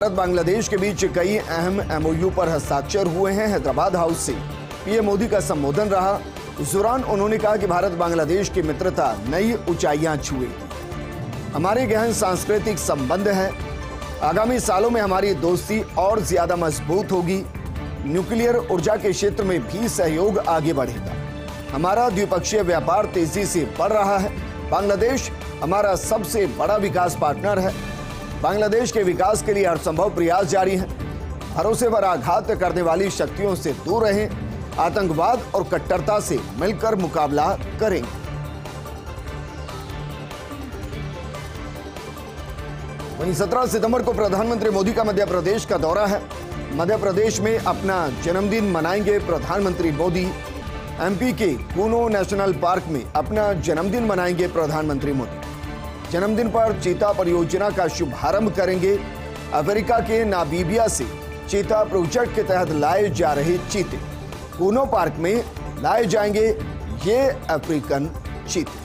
भारत बांग्लादेश के बीच कई अहम एमओयू पर हस्ताक्षर हुए हैं। हैदराबाद हाउस से पीएम मोदी का संबोधन रहा। इस दौरान उन्होंने कहा कि भारत बांग्लादेश की मित्रता नई ऊंचाइयां छुएगी। हमारे गहन सांस्कृतिक संबंध हैं। आगामी सालों में हमारी दोस्ती और ज्यादा मजबूत होगी। न्यूक्लियर ऊर्जा के क्षेत्र में भी सहयोग आगे बढ़ेगा। हमारा द्विपक्षीय व्यापार तेजी से बढ़ रहा है। बांग्लादेश हमारा सबसे बड़ा विकास पार्टनर है। बांग्लादेश के विकास के लिए हर संभव प्रयास जारी है। भरोसे पर आघात करने वाली शक्तियों से दूर रहें। आतंकवाद और कट्टरता से मिलकर मुकाबला करेंगे। वहीं 17 सितंबर को प्रधानमंत्री मोदी का मध्य प्रदेश का दौरा है। मध्य प्रदेश में अपना जन्मदिन मनाएंगे प्रधानमंत्री मोदी। एमपी के कूनो नेशनल पार्क में अपना जन्मदिन मनाएंगे प्रधानमंत्री मोदी। जन्मदिन पर चीता परियोजना का शुभारंभ करेंगे। अफ्रीका के नामीबिया से चीता प्रोजेक्ट के तहत लाए जा रहे चीते कूनो पार्क में लाए जाएंगे। ये अफ्रीकन चीते।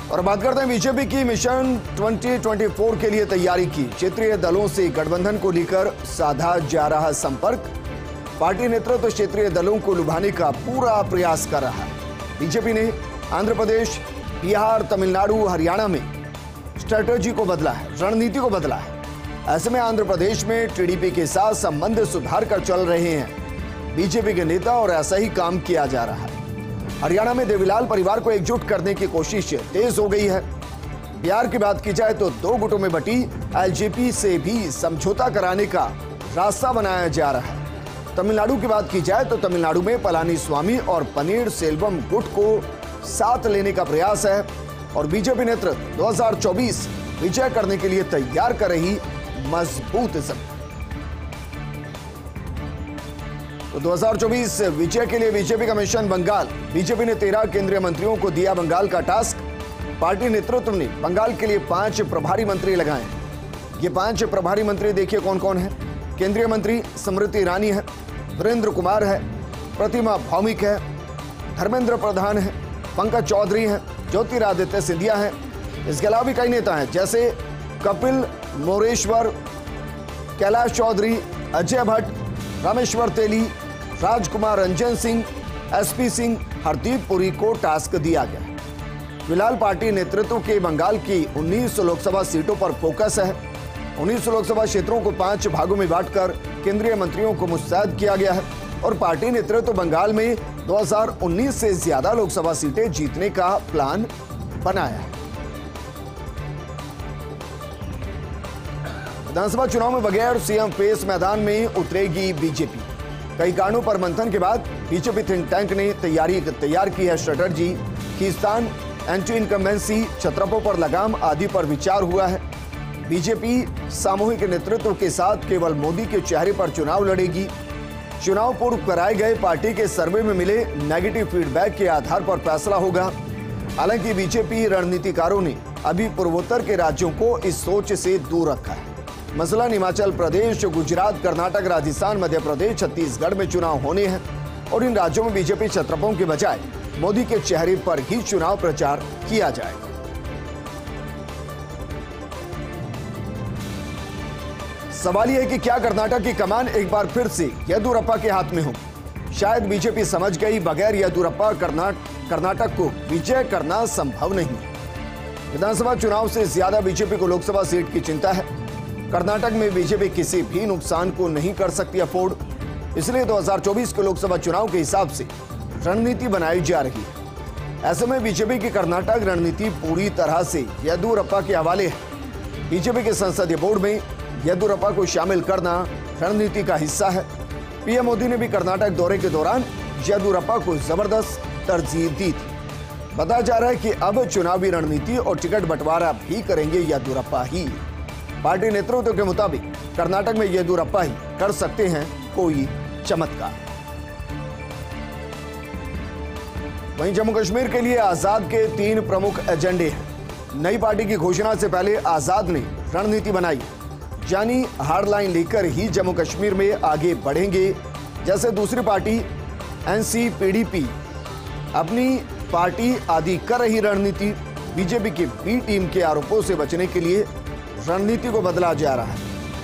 और बात करते हैं बीजेपी की। मिशन 2024 के लिए तैयारी की। क्षेत्रीय दलों से गठबंधन को लेकर साधा जा रहा संपर्क। पार्टी नेतृत्व क्षेत्रीय दलों को लुभाने का पूरा प्रयास कर रहा है। बीजेपी ने आंध्र प्रदेश, बिहार, तमिलनाडु, हरियाणा में स्ट्रेटजी को बदला है, रणनीति को बदला है। ऐसे में आंध्र प्रदेश में टीडीपी के साथ संबंध सुधार कर चल रहे हैं बीजेपी के नेता और ऐसा ही काम किया जा रहा है। हरियाणा में देवीलाल परिवार को एकजुट करने की कोशिश तेज हो गई है। बिहार की बात की जाए तो दो गुटों में बटी एलजेपी से भी समझौता कराने का रास्ता बनाया जा रहा है। तमिलनाडु की बात की जाए तो तमिलनाडु में पलानी स्वामी और पनीर सेल्वम गुट को साथ लेने का प्रयास है और बीजेपी नेतृत्व 2024 विजय करने के लिए तैयार कर रही मजबूत जमीन। तो 2024 विजय के लिए बीजेपी का मिशन बंगाल। बीजेपी ने 13 केंद्रीय मंत्रियों को दिया बंगाल का टास्क। पार्टी नेतृत्व ने बंगाल के लिए 5 प्रभारी मंत्री लगाए। ये 5 प्रभारी मंत्री देखिए कौन कौन है। केंद्रीय मंत्री स्मृति ईरानी है, वीरेंद्र कुमार है, प्रतिमा भौमिक है, धर्मेंद्र प्रधान है, पंकज चौधरी हैं, ज्योतिरादित्य सिंधिया हैं। इसके अलावा भी कई नेता हैं जैसे कपिल मोरेश्वर, कैलाश चौधरी, अजय भट्ट, रामेश्वर तेली, राजकुमार रंजन सिंह, एसपी सिंह, हरदीप पुरी को टास्क दिया गया है। फिलहाल पार्टी नेतृत्व के बंगाल की 19 लोकसभा सीटों पर फोकस है। 19 लोकसभा क्षेत्रों को 5 भागों में बांटकर केंद्रीय मंत्रियों को मुस्तैद किया गया है और पार्टी नेतृत्व बंगाल में 2019 से ज्यादा लोकसभा सीटें जीतने का प्लान बनाया है। विधानसभा चुनाव में बगैर सीएम फेस मैदान में उतरेगी बीजेपी। कई कारणों पर मंथन के बाद बीजेपी थिंक टैंक ने तैयार की है स्ट्रेटजी। खींचतान, एंटी इनकम्बेंसी, छत्रपों पर लगाम आदि पर विचार हुआ है। बीजेपी सामूहिक नेतृत्व के साथ केवल मोदी के चेहरे पर चुनाव लड़ेगी। चुनाव पूर्व कराए गए पार्टी के सर्वे में मिले नेगेटिव फीडबैक के आधार पर फैसला होगा। हालांकि बीजेपी रणनीतिकारों ने अभी पूर्वोत्तर के राज्यों को इस सोच से दूर रखा है। मसलन हिमाचल प्रदेश, गुजरात, कर्नाटक, राजस्थान, मध्य प्रदेश, छत्तीसगढ़ में चुनाव होने हैं और इन राज्यों में बीजेपी छत्रपों के बजाय मोदी के चेहरे पर ही चुनाव प्रचार किया जाएगा। सवाल यह है कि क्या कर्नाटक की कमान एक बार फिर से येदियुरप्पा के हाथ में हो। शायद बीजेपी समझ गई बगैर येदियुरप्पा कर्नाटक को विजय करना संभव नहीं। विधानसभा चुनाव से ज्यादा बीजेपी को लोकसभा सीट की चिंता है। कर्नाटक में बीजेपी किसी भी नुकसान को नहीं कर सकती अफोर्ड। इसलिए 2024 के लोकसभा चुनाव के हिसाब से रणनीति बनाई जा रही है। ऐसे में बीजेपी की कर्नाटक रणनीति पूरी तरह से येदियुरप्पा के हवाले है। बीजेपी के संसदीय बोर्ड में येदियुरप्पा को शामिल करना रणनीति का हिस्सा है। पीएम मोदी ने भी कर्नाटक दौरे के दौरान येदियुरप्पा को जबरदस्त तरजीह दी थी। बताया जा रहा है कि अब चुनावी रणनीति और टिकट बंटवारा भी करेंगे येदियुरप्पा ही। पार्टी नेतृत्व के मुताबिक कर्नाटक में येदियुरप्पा ही कर सकते हैं कोई चमत्कार। वहीं जम्मू कश्मीर के लिए आजाद के 3 प्रमुख एजेंडे हैं। नई पार्टी की घोषणा से पहले आजाद ने रणनीति बनाई, यानी हार्ड लाइन लेकर ही जम्मू कश्मीर में आगे बढ़ेंगे। जैसे दूसरी पार्टी एनसीपीडीपी अपनी पार्टी आदि कर रही रणनीति। बीजेपी के बी टीम के आरोपों से बचने के लिए रणनीति को बदला जा रहा है,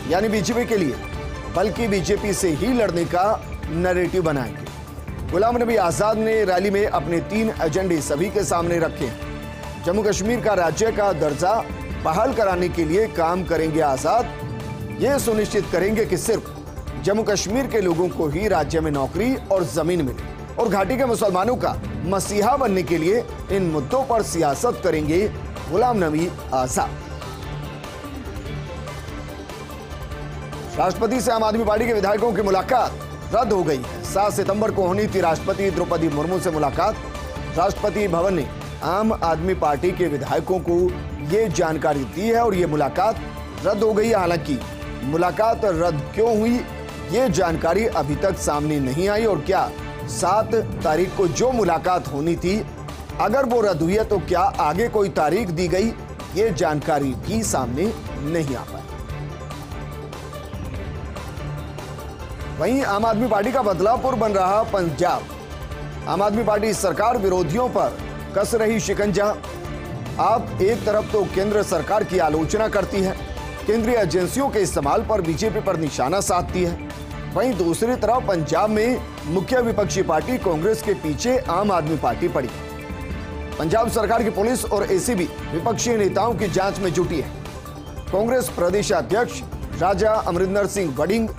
यानी बीजेपी के लिए बल्कि बीजेपी से ही लड़ने का नैरेटिव बनाएंगे। गुलाम नबी आजाद ने रैली में अपने 3 एजेंडे सभी के सामने रखे। जम्मू कश्मीर का राज्य का दर्जा बहाल कराने के लिए काम करेंगे आजाद। ये सुनिश्चित करेंगे कि सिर्फ जम्मू कश्मीर के लोगों को ही राज्य में नौकरी और जमीन मिले और घाटी के मुसलमानों का मसीहा बनने के लिए इन मुद्दों पर सियासत करेंगे गुलाम नबी आजाद। राष्ट्रपति से आम आदमी पार्टी के विधायकों की मुलाकात रद्द हो गई है। 7 सितंबर को होनी थी राष्ट्रपति द्रौपदी मुर्मू से मुलाकात। राष्ट्रपति भवन ने आम आदमी पार्टी के विधायकों को ये जानकारी दी है और ये मुलाकात रद्द हो गई है। हालांकि मुलाकात रद्द क्यों हुई ये जानकारी अभी तक सामने नहीं आई और क्या 7 तारीख को जो मुलाकात होनी थी अगर वो रद्द हुई है तो क्या आगे कोई तारीख दी गई, ये जानकारी भी सामने नहीं आ पाई। वहीं आम आदमी पार्टी का बदलापुर बन रहा पंजाब। आम आदमी पार्टी सरकार विरोधियों पर कस रही शिकंजा। आप एक तरफ तो केंद्र सरकार की आलोचना करती है, केंद्रीय एजेंसियों के इस्तेमाल पर बीजेपी पर निशाना साधती है, वहीं दूसरी तरफ पंजाब में मुख्य विपक्षी पार्टी कांग्रेस के पीछे आम आदमी पार्टी पड़ी। पंजाब सरकार की पुलिस और एसीबी विपक्षी नेताओं की जांच में जुटी है। कांग्रेस प्रदेश अध्यक्ष राजा अमरिंदर सिंह वडिंग,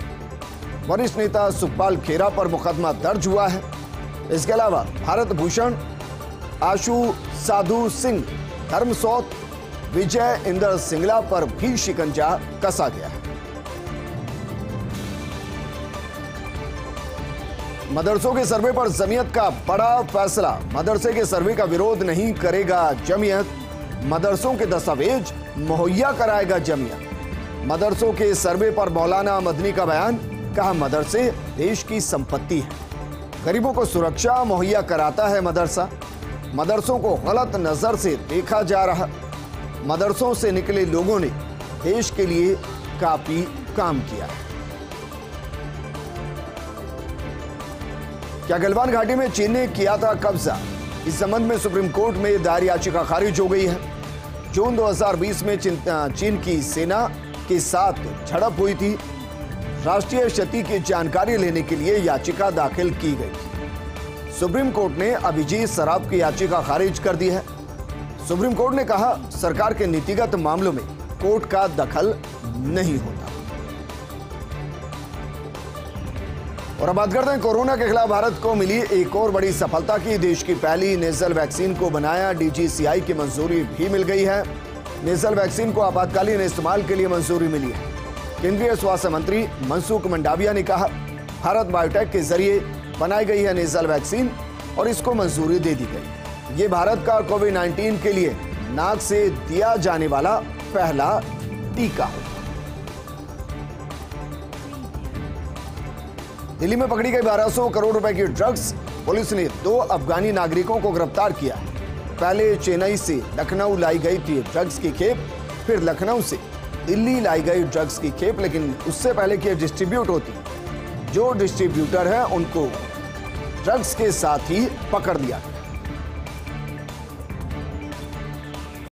वरिष्ठ नेता सुखपाल खेरा पर मुकदमा दर्ज हुआ है। इसके अलावा भारत भूषण, आशु साधु सिंह, धर्मसौत, विजय इंदर सिंगला पर भी शिकंजा कसा गया है। मदरसों के सर्वे पर जमीयत का बड़ा फैसला। मदरसे के सर्वे का विरोध नहीं करेगा जमीयत, मदरसों के दस्तावेज मुहैया कराएगा जमीयत। मदरसों के सर्वे पर मौलाना मदनी का बयान, कहा मदरसे देश की संपत्ति है, गरीबों को सुरक्षा मुहैया कराता है मदरसा। मदरसों को गलत नजर से देखा जा रहा। मदरसों से निकले लोगों ने देश के लिए काफी काम किया है। क्या गलवान घाटी में चीन ने किया था कब्जा? इस संबंध में सुप्रीम कोर्ट में दायर याचिका खारिज हो गई है। जून 2020 में चीन की सेना के साथ झड़प हुई थी। राष्ट्रीय क्षति की जानकारी लेने के लिए याचिका दाखिल की गई। सुप्रीम कोर्ट ने अभिजीत सराफ की याचिका खारिज कर दी है। सुप्रीम कोर्ट ने कहा सरकार के नीतिगत मामलों में कोर्ट का दखल नहीं होता। और अब बात करते हैं कोरोना के खिलाफ भारत को मिली एक और बड़ी सफलता की। देश की पहली नेजल वैक्सीन को बनाया DGCI की मंजूरी भी मिल गई है। नेजल वैक्सीन को आपातकालीन इस्तेमाल के लिए मंजूरी मिली है। केंद्रीय स्वास्थ्य मंत्री मनसुख मंडाविया ने कहा भारत बायोटेक के जरिए बनाई गई है नेजल वैक्सीन और इसको मंजूरी दे दी गई। ये भारत का कोविड-19 के लिए नाक से दिया जाने वाला पहला टीका है। दिल्ली में पकड़ी गई 1200 करोड़ रुपए की ड्रग्स। पुलिस ने 2 अफगानी नागरिकों को गिरफ्तार किया है। पहले चेन्नई से लखनऊ लाई गई थी ड्रग्स की खेप, फिर लखनऊ से दिल्ली लाई गई ड्रग्स की खेप, लेकिन उससे पहले कि डिस्ट्रीब्यूट होती, जो डिस्ट्रीब्यूटर है उनको ड्रग्स के साथ ही पकड़ लिया।